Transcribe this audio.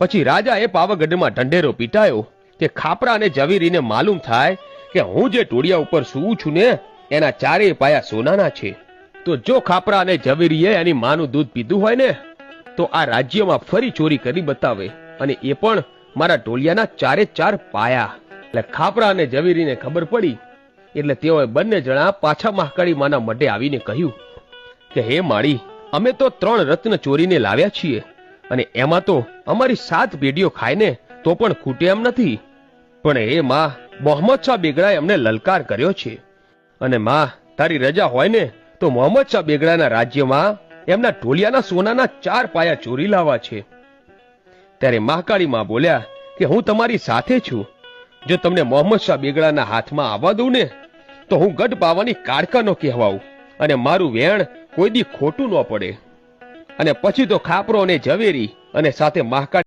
પછી રાજાએ પાવાગઢમાં ઢંઢેરો પીટાયો કે ખાપરા અને ઝવેરીને માલુમ થાય કે હું જે ટોળિયા ઉપર સૂવું છું ને એના ચારેય પાયા સોનાના છે, તો જો ખાપરા અને ઝવેરીએ એની માનું દૂધ પીધું હોય ને તો આ રાજ્યમાં ફરી ચોરી કરી બતાવે, અને એ પણ મારા ટોળિયાના ચારે ચાર પાયા. એટલે ખાપરા અને ઝવેરીને ખબર પડી એટલે તેઓએ બંને જણા પાછા મહાકાળી માના મઢે આવીને કહ્યું કે હે માળી, અમે તો 3 રત્ન ચોરીને લાવ્યા છીએ અને એમાં તો અમારી 7 પેઢીઓ ખાઈને તો પણ ખૂટે એમ નથી. પણ હે માં, મોહમ્મદ શાહ બેગડાએ અમને લલકાર કર્યો છે, અને માં તારી રજા હોય ને તો મોહમ્મદ શાહ બેગડાના રાજ્યમાં એમના ટોળિયાના સોનાના 4 પાયા ચોરી લાવવા છે. ત્યારે મહાકાળી માં બોલ્યા કે હું તમારી સાથે છું. જો તમને મોહમ્મદ શાહ બેગડાના હાથમાં આવવા દઉં ને તો હું ગઢ પાવાની કાળકાનો કહેવાઉં અને મારું વેણ કોઈ દી ખોટું ન પડે. અને પછી તો ખાપરો અને ઝવેરી અને સાથે મહાકાળી